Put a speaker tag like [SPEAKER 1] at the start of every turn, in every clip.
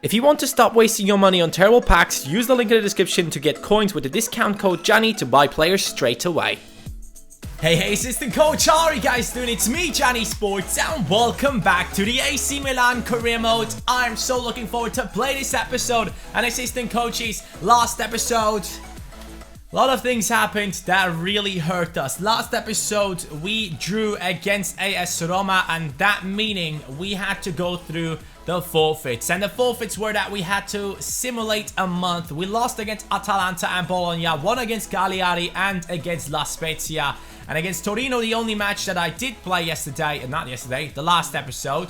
[SPEAKER 1] If you want to stop wasting your money on terrible packs, use the link in the description to get coins with the discount code Johnny to buy players straight away.
[SPEAKER 2] Hey, assistant coach, how are you guys doing? It's me, CaniSports, and welcome back to the AC Milan career mode. I'm so looking forward to play this episode. And assistant coaches, last episode, a lot of things happened that really hurt us. Last episode, we drew against AS Roma, and that meaning we had to go through the forfeits. And the forfeits were that we had to simulate a month. We lost against Atalanta and Bologna, won against Cagliari and against La Spezia. And against Torino, the only match that I did play yesterday, not yesterday, the last episode,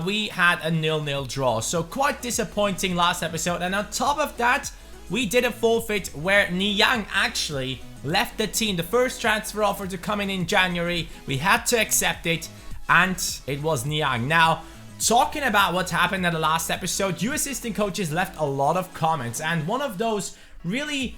[SPEAKER 2] we had a 0-0 draw. So quite disappointing last episode. And on top of that, we did a forfeit where Niang actually left the team. The first transfer offer to come in January. We had to accept it, and it was Niang. Now, talking about what happened in the last episode, you assistant coaches left a lot of comments, and one of those really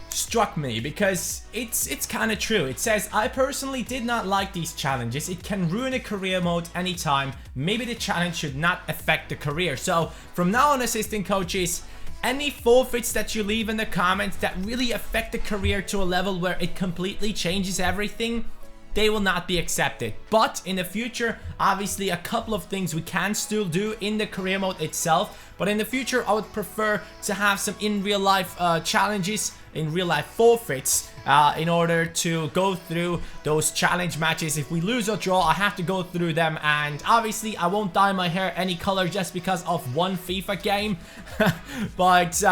[SPEAKER 2] struck me because it's kind of true. It says, I personally did not like these challenges. It can ruin a career mode anytime. Maybe the challenge should not affect the career. So from now on, assistant coaches, any forfeits that you leave in the comments that really affect the career to a level where it completely changes everything, they will not be accepted. But in the future, obviously a couple of things we can still do in the career mode itself. But in the future, I would prefer to have some in real life challenges, in real life forfeits, in order to go through those challenge matches. If we lose or draw, I have to go through them. And obviously, I won't dye my hair any color just because of one FIFA game. But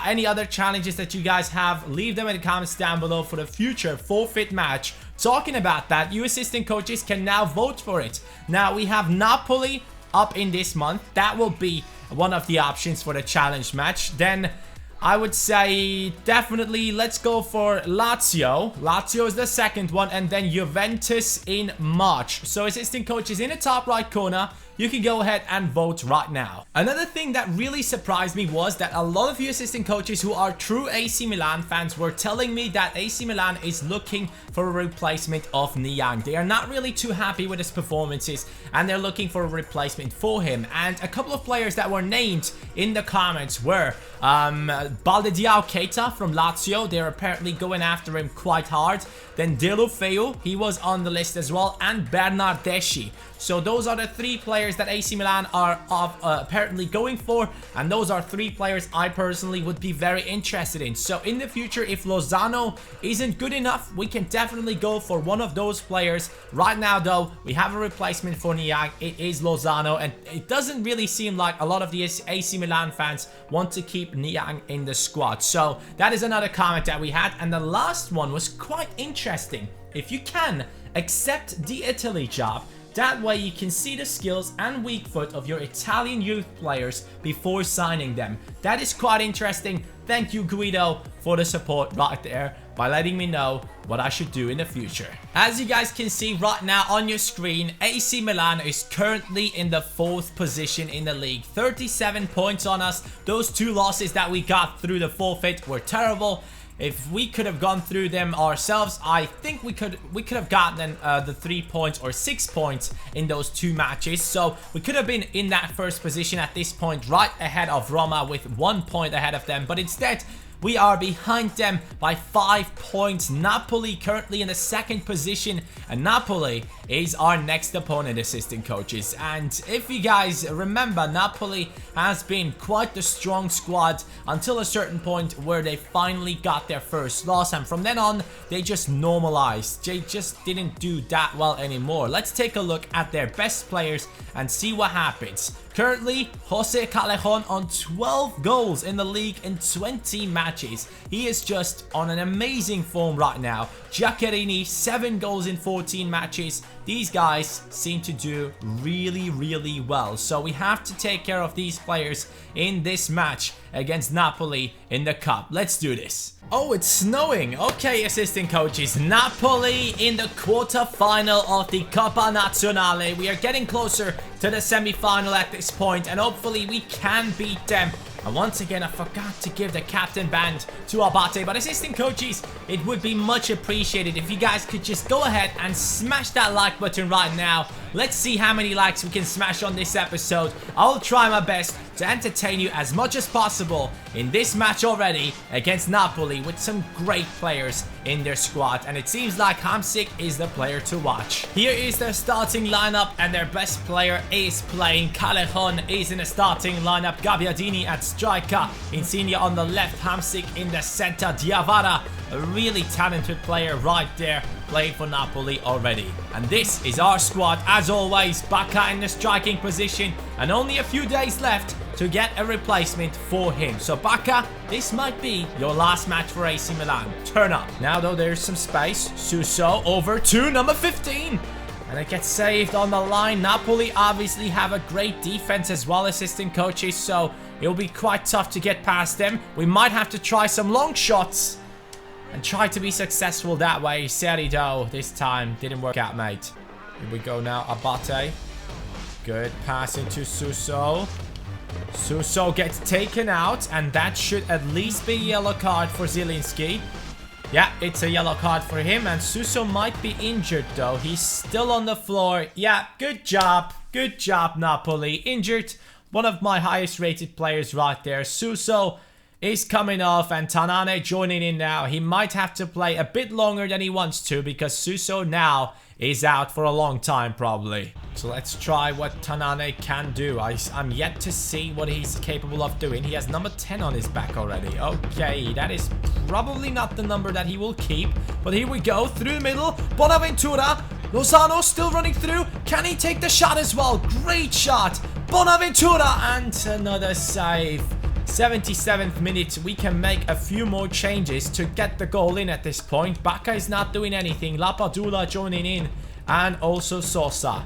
[SPEAKER 2] any other challenges that you guys have, leave them in the comments down below for the future forfeit match. Talking about that, you assistant coaches can now vote for it. Now, we have Napoli up in this month. That will be one of the options for the challenge match. Then I would say definitely let's go for Lazio. Lazio is the second one, and then Juventus in March. So assistant coaches, in the top right corner, you can go ahead and vote right now. Another thing that really surprised me was that a lot of you assistant coaches who are true AC Milan fans were telling me that AC Milan is looking for a replacement of Niang. They are not really too happy with his performances, and they're looking for a replacement for him. And a couple of players that were named in the comments were Baldiao Keita from Lazio. They're apparently going after him quite hard. Then Deulofeu, he was on the list as well, and Bernardeschi. So those are the three players that AC Milan are apparently going for, and those are three players I personally would be very interested in. So in the future, if Lozano isn't good enough, we can definitely go for one of those players. Right now though, we have a replacement for Niang. It is Lozano, and it doesn't really seem like a lot of the AC Milan fans want to keep Niang in the squad. So that is another comment that we had, and the last one was quite interesting. If you can accept the Italy job, that way you can see the skills and weak foot of your Italian youth players before signing them. That is quite interesting. Thank you, Guido, for the support right there by letting me know what I should do in the future. As you guys can see right now on your screen, AC Milan is currently in the 4th position in the league. 37 points on us. Those 2 losses that we got through the forfeit were terrible. If we could have gone through them ourselves, I think we could have gotten the 3 points or 6 points in those 2 matches. So we could have been in that first position at this point, right ahead of Roma with 1 point ahead of them. But instead, we are behind them by 5 points. Napoli currently in the 2nd position, and Napoli is our next opponent, assistant coaches. And if you guys remember, Napoli has been quite the strong squad until a certain point where they finally got their first loss, and from then on they just normalized. They just didn't do that well anymore. Let's take a look at their best players and see what happens. Currently, Jose Callejon on 12 goals in the league in 20 matches. He is just on an amazing form right now. Giaccherini, 7 goals in 14 matches. These guys seem to do really well. So we have to take care of these players in this match against Napoli in the cup. Let's do this. Oh, it's snowing. Okay, assistant coaches. Napoli in the quarter-final of the Coppa Nazionale. We are getting closer to the semi-final at this point, and hopefully we can beat them. And once again, I forgot to give the captain band to Abate. But assistant coaches, it would be much appreciated if you guys could just go ahead and smash that like button right now. Let's see how many likes we can smash on this episode. I'll try my best to entertain you as much as possible in this match already against Napoli with some great players in their squad, and it seems like Hamsik is the player to watch. Here is their starting lineup, and their best player is playing. Callejon is in the starting lineup, Gabbiadini at striker, Insigne on the left, Hamsik in the center, Diawara, a really talented player right there, played for Napoli already. And this is our squad as always. Bacca in the striking position, and only a few days left to get a replacement for him. So Bacca, this might be your last match for AC Milan. Turn up. Now though, there's some space. Suso over to number 15. And it gets saved on the line. Napoli obviously have a great defense as well, assistant coaches, so it'll be quite tough to get past them. We might have to try some long shots and try to be successful that way. Serido this time didn't work out, mate. Here we go now. Abate. Good pass into Suso. Suso gets taken out, and that should at least be a yellow card for Zielinski. Yeah, it's a yellow card for him, and Suso might be injured though. He's still on the floor. Yeah, good job. Good job, Napoli. Injured. One of my highest rated players right there. Suso is coming off, and Tanane joining in now. He might have to play a bit longer than he wants to, because Suso now is out for a long time probably. So let's try what Tanane can do. I'm yet to see what he's capable of doing. He has number 10 on his back already. Okay, that is probably not the number that he will keep. But here we go, through the middle. Bonaventura. Lozano still running through. Can he take the shot as well? Great shot. Bonaventura, and another save. 77th minute, we can make a few more changes to get the goal in at this point. Bacca is not doing anything. Lapadula joining in, and also Sosa.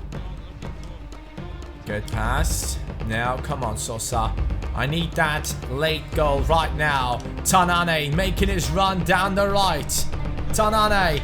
[SPEAKER 2] Good pass. Now, come on, Sosa. I need that late goal right now. Tanane making his run down the right. Tanane,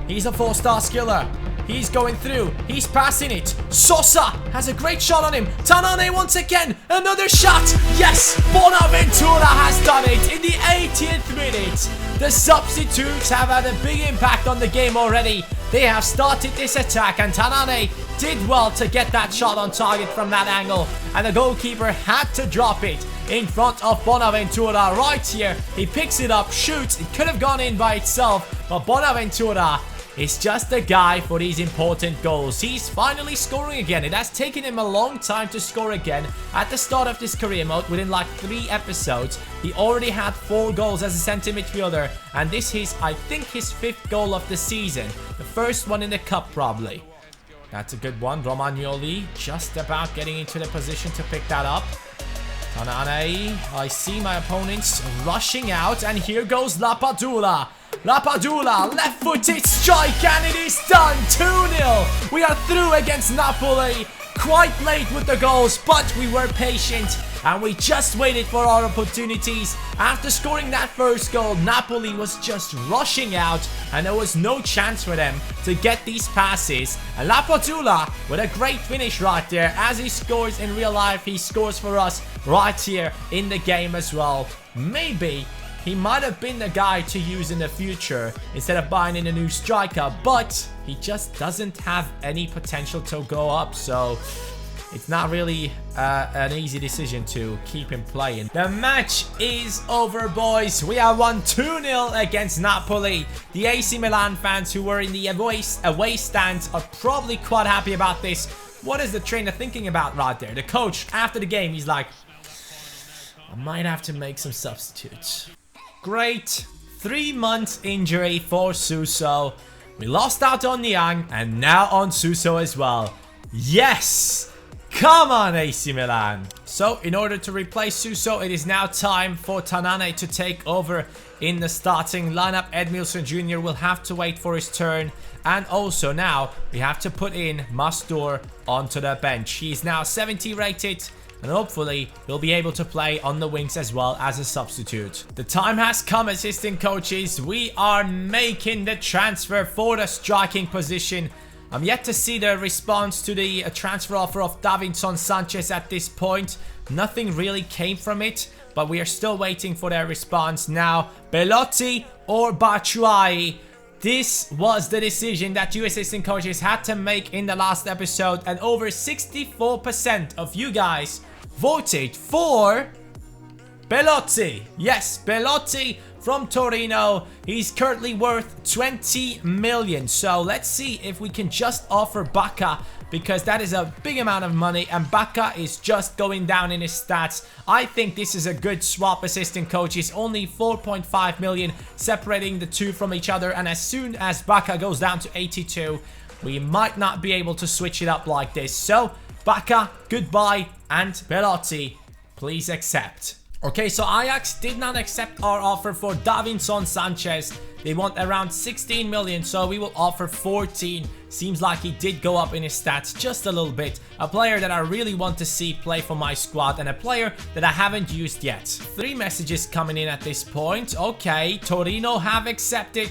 [SPEAKER 2] he's a 4-star skiller. He's going through. He's passing it. Sosa has a great shot on him. Tanane once again. Another shot. Yes. Bonaventura has done it in the 80th minute. The substitutes have had a big impact on the game already. They have started this attack, and Tanane did well to get that shot on target from that angle. And the goalkeeper had to drop it in front of Bonaventura right here. He picks it up, shoots. It could have gone in by itself, but Bonaventura is just a guy for these important goals. He's finally scoring again. It has taken him a long time to score again. At the start of this career mode, within like 3 episodes, he already had 4 goals as a centre midfielder, and this is, I think, his 5th goal of the season. The first one in the cup, probably. That's a good one. Romagnoli just about getting into the position to pick that up. Tanane, I see my opponents rushing out, and here goes Lapadula. Lapadula, left-footed strike, and it is done. 2-0. We are through against Napoli. Quite late with the goals, but we were patient, and we just waited for our opportunities. After scoring that first goal, Napoli was just rushing out, and there was no chance for them to get these passes. And Lapadula with a great finish right there. As he scores in real life, he scores for us right here in the game as well. Maybe he might have been the guy to use in the future instead of buying in a new striker, but he just doesn't have any potential to go up, so it's not really an easy decision to keep him playing. The match is over, boys. We have won 2-0 against Napoli. The AC Milan fans who were in the away stands are probably quite happy about this. What is the trainer thinking about right there? The coach, after the game, he's like, I might have to make some substitutes. Great. 3 months injury for Suso. We lost out on Niang, and now on Suso as well. Yes! Come on, AC Milan. So, in order to replace Suso, it is now time for Tanane to take over in the starting lineup. Edmilson Jr. will have to wait for his turn. And also now, we have to put in Mastur onto the bench. He is now 70 rated. And hopefully, he'll be able to play on the wings as well as a substitute. The time has come, assistant coaches. We are making the transfer for the striking position. I'm yet to see the response to the transfer offer of Davinson Sanchez at this point. Nothing really came from it, but we are still waiting for their response. Now, Belotti or Batshuayi. This was the decision that you assistant coaches had to make in the last episode, and over 64% of you guys voted for Belotti. Yes, Belotti from Torino. He's currently worth 20 million. So let's see if we can just offer Bacca, because that is a big amount of money and Bacca is just going down in his stats. I think this is a good swap, assistant coach. It's only 4.5 million separating the two from each other, and as soon as Bacca goes down to 82, we might not be able to switch it up like this. So Bacca, goodbye, and Belotti, please accept. Okay, so Ajax did not accept our offer for Davinson Sanchez. They want around 16 million, so we will offer 14. Seems like he did go up in his stats just a little bit. A player that I really want to see play for my squad, and a player that I haven't used yet. 3 messages coming in at this point. Okay, Torino have accepted.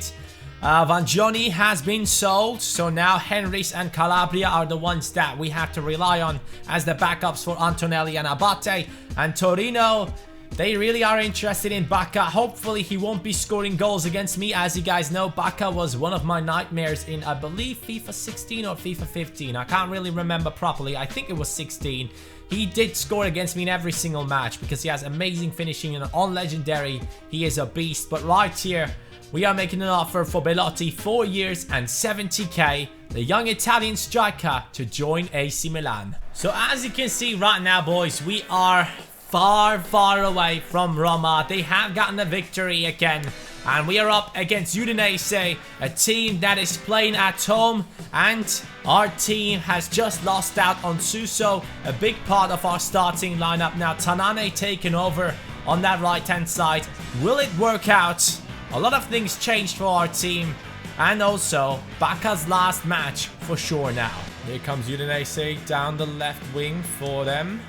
[SPEAKER 2] Vangioni has been sold, so now Henrys and Calabria are the ones that we have to rely on as the backups for Antonelli and Abate. And Torino, they really are interested in Bacca. Hopefully he won't be scoring goals against me. As you guys know, Bacca was one of my nightmares in, I believe, FIFA 16 or FIFA 15. I can't really remember properly. I think it was 16. He did score against me in every single match because he has amazing finishing, and on Legendary, he is a beast. But right here, we are making an offer for Belotti, 4 years and 70k, the young Italian striker, to join AC Milan. So as you can see right now, boys, we are far away from Roma. They have gotten a victory again, and we are up against Udinese, a team that is playing at home, and our team has just lost out on Suso, a big part of our starting lineup. Now Tanane taking over on that right hand side. Will it work out? A lot of things changed for our team, and also Bacca's last match for sure now. Here comes Udinese down the left wing for them.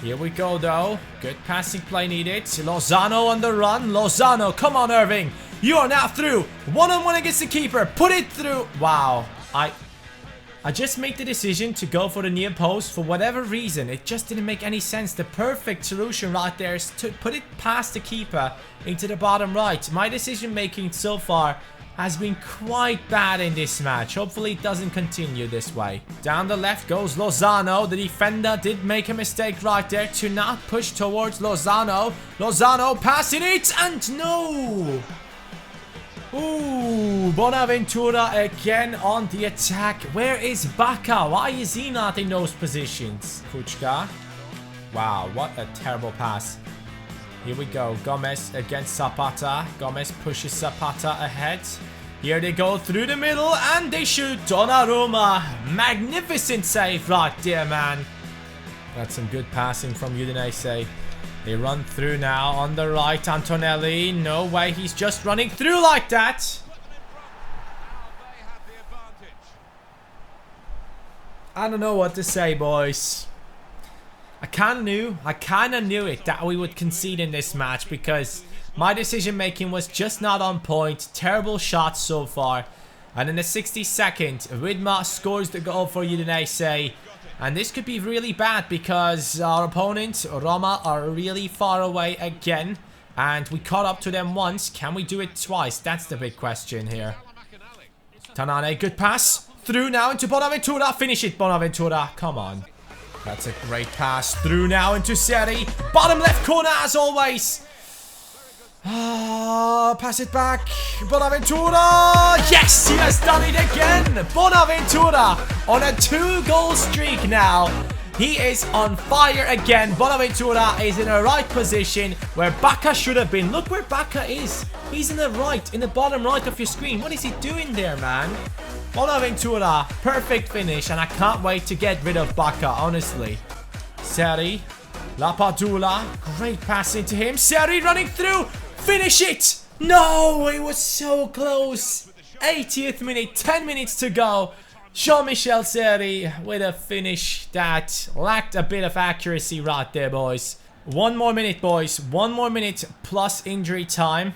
[SPEAKER 2] Here we go though. Good passing play needed. Lozano on the run. Lozano, come on Irving. You are now through. One-on-one against the keeper. Put it through. Wow. I just made the decision to go for the near post for whatever reason. It just didn't make any sense. The perfect solution right there is to put it past the keeper into the bottom right. My decision making so far has been quite bad in this match. Hopefully it doesn't continue this way. Down the left goes Lozano. The defender did make a mistake right there to not push towards Lozano. Lozano passing it, and no! Ooh, Bonaventura again on the attack. Where is Bacca? Why is he not in those positions? Kuchka. Wow, what a terrible pass. Here we go. Gomez against Zapata. Gomez pushes Zapata ahead. Here they go through the middle, and they shoot. Donnarumma. Magnificent save right there, man. That's some good passing from Udinese. They run through now on the right. Antonelli. No way. He's just running through like that. I don't know what to say, boys. I kind of knew it that we would concede in this match, because my decision making was just not on point. Terrible shots so far. And in the 62nd, Widmer scores the goal for Udinese. And this could be really bad because our opponent, Roma, are really far away again. And we caught up to them once. Can we do it twice? That's the big question here. Tanane, good pass. Through now into Bonaventura. Finish it, Bonaventura. Come on. That's a great pass. Through now into Seri. Bottom left corner as always. Pass it back. Bonaventura. Yes, he has done it again. Bonaventura on a 2-goal streak now. He is on fire again. Bonaventura is in the right position where Bacca should have been. Look where Bacca is. He's in the right, in the bottom right of your screen. What is he doing there, man? Bonaventura, perfect finish, and I can't wait to get rid of Bacca, honestly. Seri, Lapadula, great pass into him. Seri running through, finish it! No, it was so close. 80th minute, 10 minutes to go. Jean-Michel Seri with a finish that lacked a bit of accuracy right there, boys. 1 more minute, boys. 1 more minute plus injury time.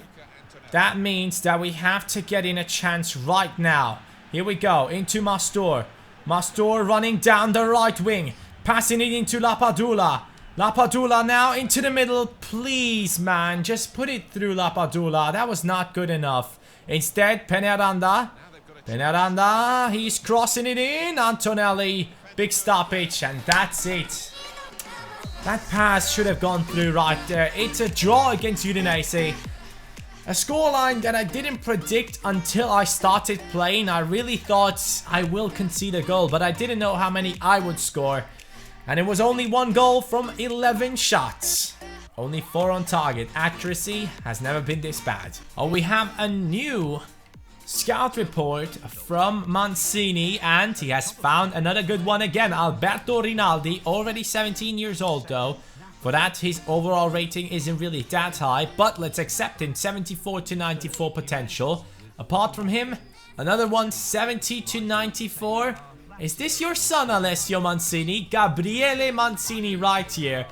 [SPEAKER 2] That means that we have to get in a chance right now. Here we go, into Mastor. Mastor running down the right wing. Passing it into Lapadula. Lapadula now into the middle. Please, man, just put it through Lapadula. That was not good enough. Instead, Peñaranda. Peñaranda, he's crossing it in. Antonelli, big stoppage, and that's it. That pass should have gone through right there. It's a draw against Udinese. A scoreline that I didn't predict until I started playing. I really thought I will concede a goal, but I didn't know how many I would score. And it was only 1 goal from 11 shots. Only 4 on target. Accuracy has never been this bad. Oh, we have a new scout report from Mancini, and he has found another good one again. Alberto Rinaldi, already 17 years old though. For that, his overall rating isn't really that high, but let's accept him. 74 to 94 potential. Apart from him, another one, 70 to 94. Is this your son, Alessio Mancini? Gabriele Mancini right here.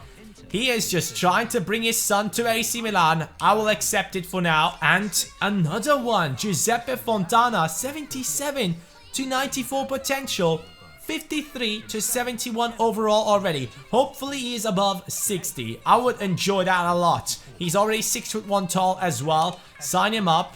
[SPEAKER 2] He is just trying to bring his son to AC Milan. I will accept it for now. And another one, Giuseppe Fontana, 77 to 94 potential. 53 to 71 overall already. Hopefully he is above 60. I would enjoy that a lot. He's already 6'1" tall as well. Sign him up.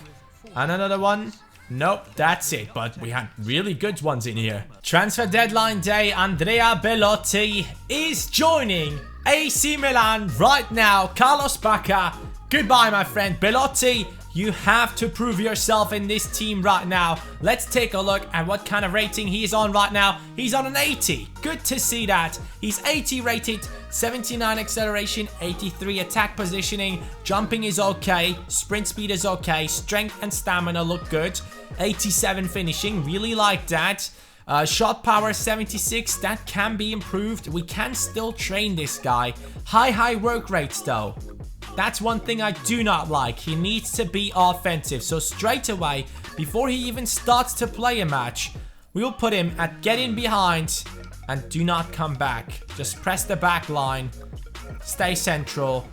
[SPEAKER 2] And another one. Nope, that's it. But we had really good ones in here. Transfer deadline day. Andrea Belotti is joining AC Milan right now. Carlos Bacca, goodbye my friend. Belotti, you have to prove yourself in this team right now. Let's take a look at what kind of rating he is on right now. He's on an 80. Good to see that. He's 80 rated, 79 acceleration, 83 attack positioning. Jumping is okay. Sprint speed is okay. Strength and stamina look good. 87 finishing. Really like that. Shot power 76, that can be improved. We can still train this guy. High work rates though. That's one thing I do not like. He needs to be offensive. So straight away, before he even starts to play a match, we will put him at get in behind and do not come back. Just press the back line. Stay central.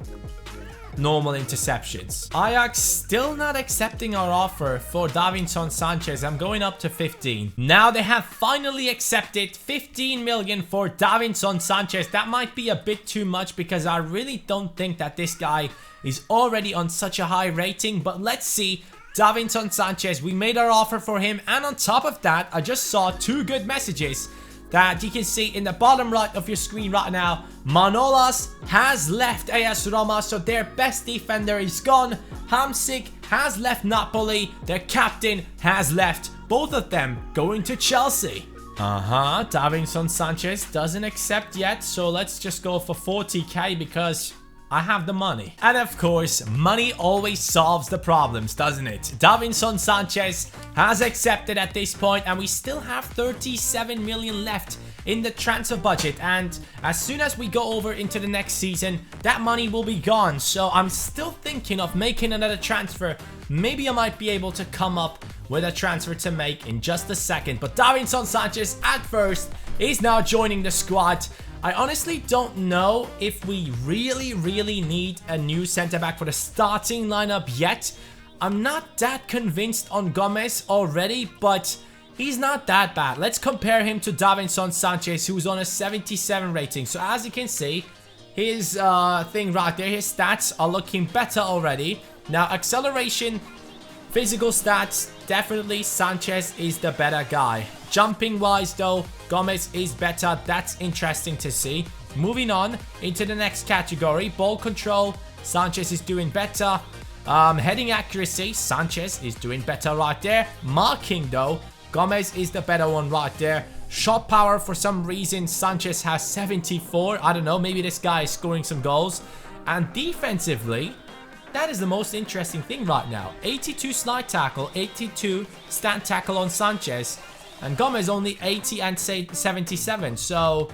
[SPEAKER 2] Normal interceptions. Ajax still not accepting our offer for Davinson Sanchez. I'm going up to 15. Now they have finally accepted 15 million for Davinson Sanchez. That might be a bit too much because I really don't think that this guy is already on such a high rating. But let's see. Davinson Sanchez, we made our offer for him. And on top of that, I just saw 2 good messages that you can see in the bottom right of your screen right now. Manolas has left AS Roma, so their best defender is gone. Hamsik has left Napoli. Their captain has left. Both of them going to Chelsea. Davinson Sanchez doesn't accept yet, so let's just go for 40k because I have the money. And of course, money always solves the problems, doesn't it? Davinson Sanchez has accepted at this point, and we still have 37 million left in the transfer budget. And as soon as we go over into the next season, that money will be gone. So I'm still thinking of making another transfer. Maybe I might be able to come up with a transfer to make in just a second. But Davinson Sanchez at first is now joining the squad. I honestly don't know if we really need a new centre-back for the starting lineup yet. I'm not that convinced on Gomez already, but he's not that bad. Let's compare him to Davinson Sanchez, who's on a 77 rating. So as you can see, his thing right there, his stats are looking better already. Now, acceleration, physical stats, definitely Sanchez is the better guy. Jumping wise though, Gomez is better. That's interesting to see. Moving on into the next category. Ball control, Sanchez is doing better. Heading accuracy, Sanchez is doing better right there. Marking though, Gomez is the better one right there. Shot power, for some reason, Sanchez has 74. I don't know, maybe this guy is scoring some goals. And defensively, that is the most interesting thing right now. 82 slide tackle, 82 stand tackle on Sanchez. And Gomez only 80 and 77. So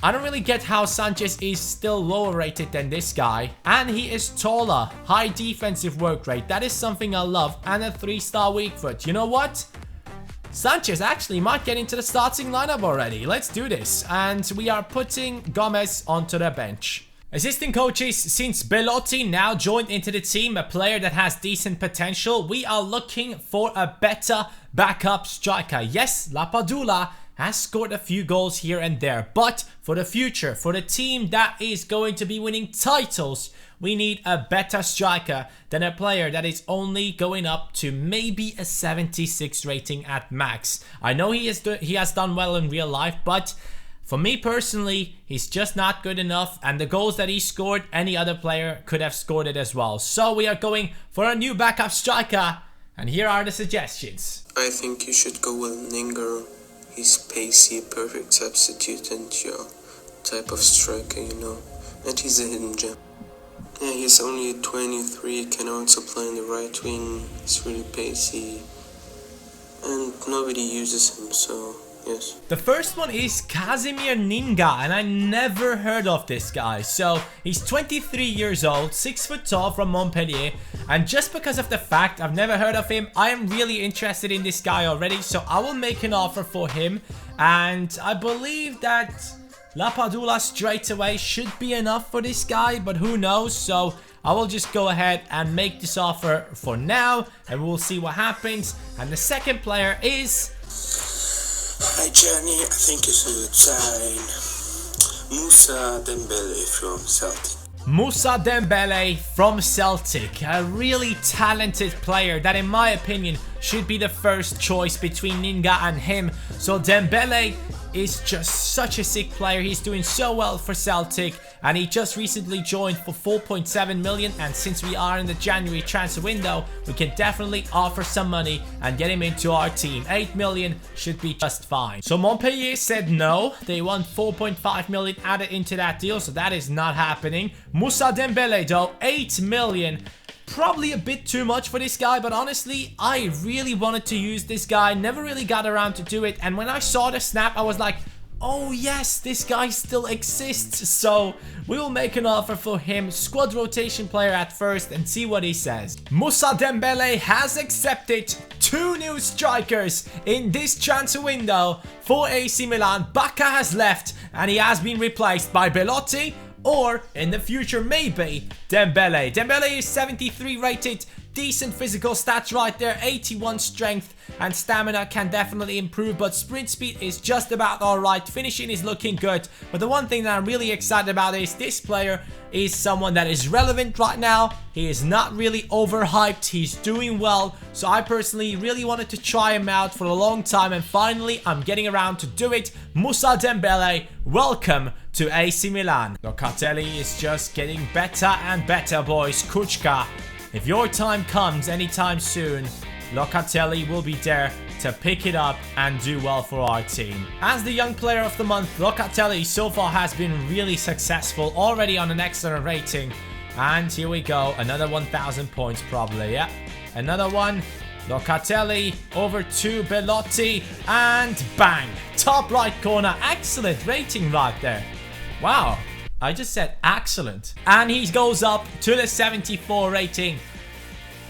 [SPEAKER 2] I don't really get how Sanchez is still lower rated than this guy. And he is taller. High defensive work rate. That is something I love. And a 3-star weak foot. You know what? Sanchez actually might get into the starting lineup already. Let's do this. And we are putting Gomez onto the bench. Assistant coaches, since Belotti now joined into the team, a player that has decent potential, we are looking for a better backup striker. Yes, Lapadula has scored a few goals here and there, but for the future, for the team that is going to be winning titles, we need a better striker than a player that is only going up to maybe a 76 rating at max. I know he has done well in real life, but For me personally, he's just not good enough, and the goals that he scored, any other player could have scored it as well. So we are going for a new backup striker, and here are the suggestions.
[SPEAKER 3] I think you should go with Ninger. He's pacey, perfect substitute and your type of striker, you know. And he's a hidden gem. Yeah, he's only 23, can also play on the right wing. He's really pacey, and nobody uses him, so yes.
[SPEAKER 2] The first one is Casimir Ninga, and I never heard of this guy. So he's 23 years old, 6 foot tall, from Montpellier, and just because of the fact I've never heard of him, I am really interested in this guy already. So I will make an offer for him, and I believe that La Padula straight away should be enough for this guy, but who knows. So I will just go ahead and make this offer for now, and we'll see what happens. And the second player is...
[SPEAKER 3] Hi Johnny, I think you should sign Moussa Dembele from Celtic.
[SPEAKER 2] Moussa Dembele from Celtic, a really talented player that in my opinion should be the first choice between Ninga and him. So Dembele is just such a sick player. He's doing so well for Celtic, and he just recently joined for 4.7 million, and since we are in the January transfer window, we can definitely offer some money and get him into our team. 8 million should be just fine. So Montpellier said no. They want 4.5 million added into that deal, so that is not happening. Moussa Dembele though, 8 million. Probably a bit too much for this guy, but honestly, I really wanted to use this guy. Never really got around to do it, and when I saw the snap, I was like, oh yes, this guy still exists. So we will make an offer for him, squad rotation player at first, and see what he says. Moussa Dembele has accepted 2 new strikers in this transfer window for AC Milan. Bacca has left, and he has been replaced by Belotti, or in the future maybe Dembele. Dembele is 73 rated, decent physical stats right there, 81 strength, and stamina can definitely improve, but sprint speed is just about alright. Finishing is looking good, but the one thing that I'm really excited about is this player is someone that is relevant right now. He is not really overhyped, he's doing well, so I personally really wanted to try him out for a long time, and finally I'm getting around to do it. Moussa Dembele, welcome to AC Milan. Locatelli is just getting better and better, boys. Kuchka, if your time comes anytime soon, Locatelli will be there to pick it up and do well for our team. As the young player of the month, Locatelli so far has been really successful, already on an excellent rating. And here we go, another 1,000 points probably, yeah. Another one, Locatelli over to Belotti, and bang, top right corner. Excellent rating right there. Wow, I just said excellent. And he goes up to the 74 rating.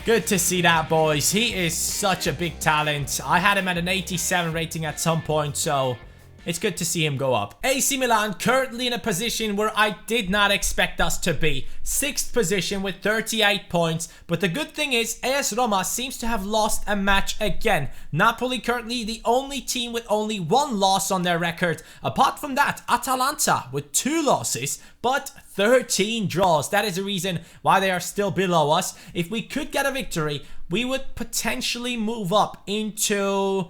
[SPEAKER 2] Good to see that, boys. He is such a big talent. I had him at an 87 rating at some point, so it's good to see him go up. AC Milan currently in a position where I did not expect us to be. 6th position with 38 points. But the good thing is AS Roma seems to have lost a match again. Napoli currently the only team with only 1 loss on their record. Apart from that, Atalanta with 2 losses but 13 draws. That is the reason why they are still below us. If we could get a victory, we would potentially move up into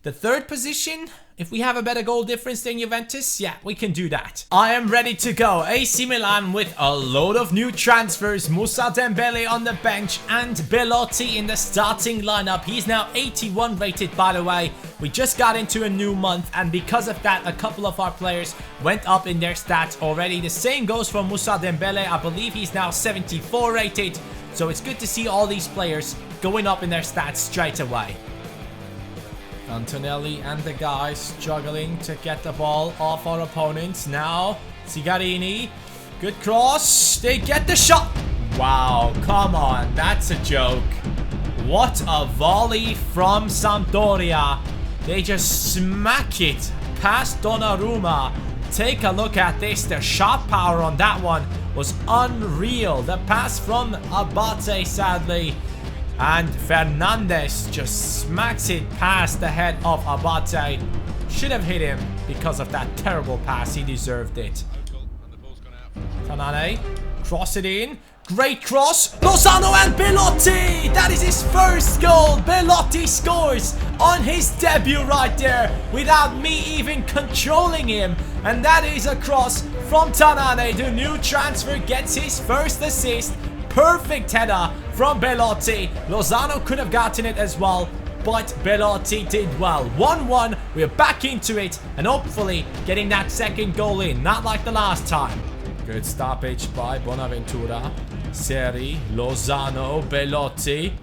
[SPEAKER 2] the 3rd position. If we have a better goal difference than Juventus, yeah, we can do that. I am ready to go. AC Milan with a load of new transfers. Moussa Dembele on the bench and Belotti in the starting lineup. He's now 81 rated, by the way. We just got into a new month, and because of that, a couple of our players went up in their stats already. The same goes for Moussa Dembele. I believe he's now 74 rated. So it's good to see all these players going up in their stats straight away. Antonelli and the guys struggling to get the ball off our opponents. Now, Cigarini. Good cross. They get the shot. Wow, come on. That's a joke. What a volley from Sampdoria. They just smack it past Donnarumma. Take a look at this. The shot power on that one was unreal. The pass from Abate, sadly. And Fernandes just smacks it past the head of Abate. Should have hit him because of that terrible pass. He deserved it. Tanane, cross it in. Great cross. Lozano and Belotti. That is his first goal. Belotti scores. on his debut right there without me even controlling him. And that is a cross from Tanane. The new transfer gets his first assist. Perfect header from Belotti. Lozano could have gotten it as well, but Belotti did well. 1-1, we're back into it, and hopefully getting that second goal in, not like the last time. Good stoppage by Bonaventura. Seri, Lozano, Belotti.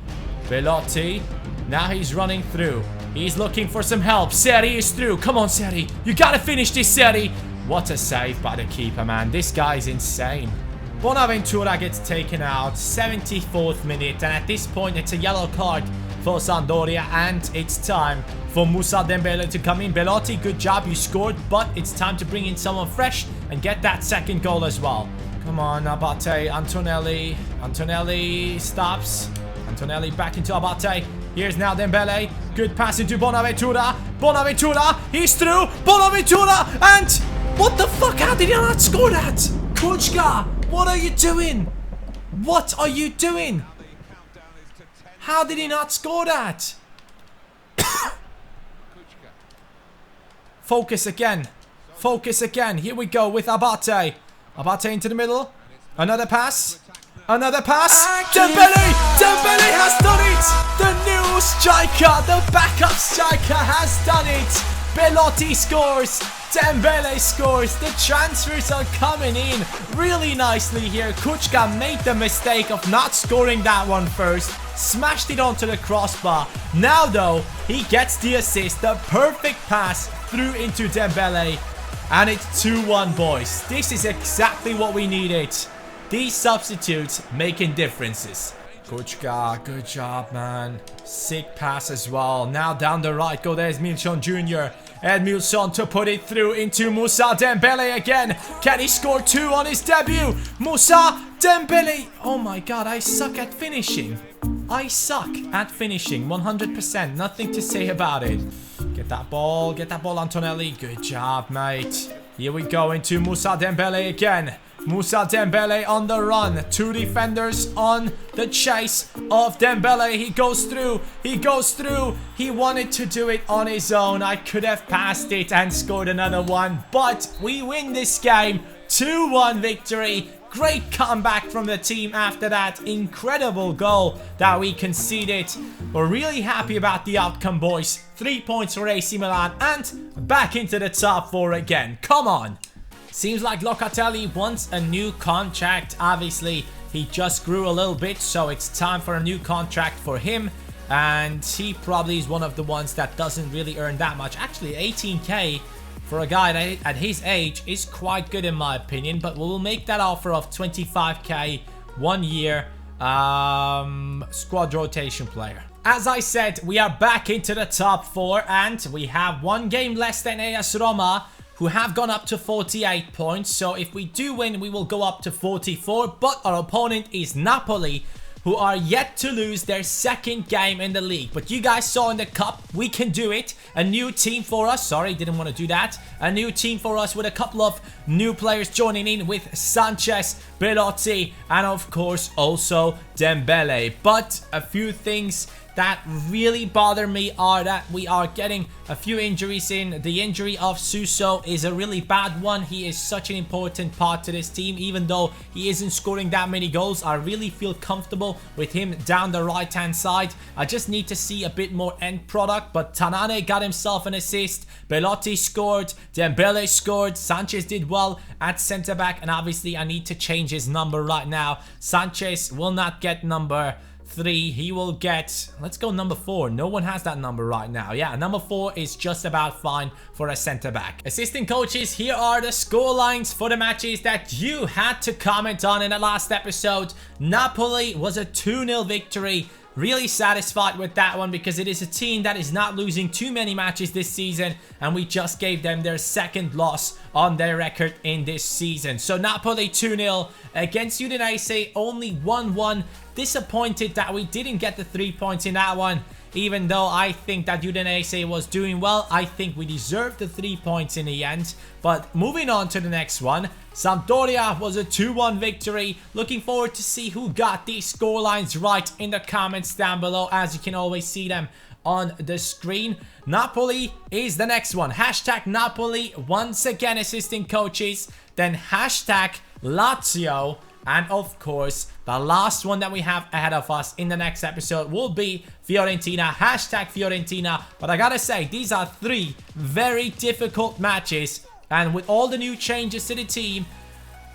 [SPEAKER 2] Belotti, now he's running through. He's looking for some help. Seri is through. Come on, Seri. You gotta finish this, Seri. What a save by the keeper, man. This guy's insane. Bonaventura gets taken out, 74th minute, and at this point it's a yellow card for Sampdoria, and it's time for Moussa Dembele to come in. Belotti, good job, you scored, but it's time to bring in someone fresh and get that second goal as well. Come on, Abate, Antonelli. Antonelli stops. Antonelli back into Abate. Here's now Dembele. Good pass into Bonaventura. Bonaventura, he's through. Bonaventura, and what the fuck? How did he not score that? Kuchka, what are you doing? What are you doing? How did he not score that? Focus again. Focus again. Here we go with Abate. Abate into the middle. Another pass. Another pass. Dembele! Dembele has done it! The new striker, the backup striker has done it! Belotti scores. Dembele scores. The transfers are coming in really nicely here. Kuchka made the mistake of not scoring that one first. Smashed it onto the crossbar. Now though, he gets the assist. The perfect pass through into Dembele. And it's 2-1, boys. This is exactly what we needed. These substitutes making differences. Kuchka, good job, man. Sick pass as well. Now down the right go there's Edmilson Jr. Edmilson to put it through into Moussa Dembele again. Can he score 2 on his debut? Moussa Dembele. Oh my god, I suck at finishing. I suck at finishing 100%. Nothing to say about it. Get that ball, Antonelli. Good job, mate. Here we go into Moussa Dembele again. Moussa Dembele on the run. 2 defenders on the chase of Dembele. He goes through. He goes through. He wanted to do it on his own. I could have passed it and scored another one. But we win this game. 2-1 victory. Great comeback from the team after that incredible goal that we conceded. We're really happy about the outcome, boys. 3 points for AC Milan and back into the top 4 again. Come on. Seems like Locatelli wants a new contract. Obviously, he just grew a little bit, so it's time for a new contract for him. And he probably is one of the ones that doesn't really earn that much. Actually, 18k for a guy at his age is quite good in my opinion. But we'll make that offer of 25k, 1 year, squad rotation player. As I said, we are back into the top 4 and we have 1 game less than AS Roma, who have gone up to 48 points. So if we do win, we will go up to 44. But our opponent is Napoli, who are yet to lose their 2nd game in the league. But you guys saw in the cup, we can do it. A new team for us. Sorry, didn't want to do that. A new team for us with a couple of new players joining in with Sanchez, Belotti, and of course also Dembele. But a few things that really bother me are that we are getting a few injuries in. The injury of Suso is a really bad one. He is such an important part to this team. Even though he isn't scoring that many goals, I really feel comfortable with him down the right hand side. I just need to see a bit more end product. But Tanane got himself an assist. Belotti scored. Dembele scored. Sanchez did well at centre back. And obviously I need to change his number right now. Sanchez will not get number 3, he will get, let's go number 4. No one has that number right now. Yeah, number 4 is just about fine for a center back. Assistant coaches, here are the score lines for the matches that you had to comment on in the last episode. Napoli was a 2-0 victory. Really satisfied with that one because it is a team that is not losing too many matches this season, and we just gave them their 2nd loss on their record in this season. So Napoli 2-0 against Udinese, only 1-1. Disappointed that we didn't get the 3 points in that one. Even though I think that Udinese was doing well, I think we deserved the 3 points in the end. But moving on to the next one, Sampdoria was a 2-1 victory. Looking forward to see who got these scorelines right in the comments down below, as you can always see them on the screen. Napoli is the next one. Hashtag Napoli, once again, assistant coaches. Then hashtag Lazio. And of course, the last one that we have ahead of us in the next episode will be Fiorentina. Hashtag Fiorentina. But I gotta say, these are 3 very difficult matches. And with all the new changes to the team,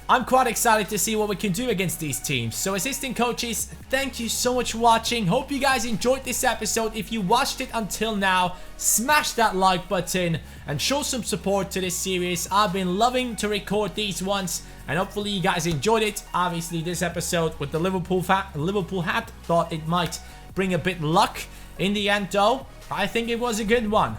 [SPEAKER 2] I'm quite excited to see what we can do against these teams. So assistant coaches, thank you so much for watching. Hope you guys enjoyed this episode. If you watched it until now, smash that like button and show some support to this series. I've been loving to record these ones and hopefully you guys enjoyed it. Obviously this episode with the Liverpool hat thought it might bring a bit luck. In the end though, I think it was a good one.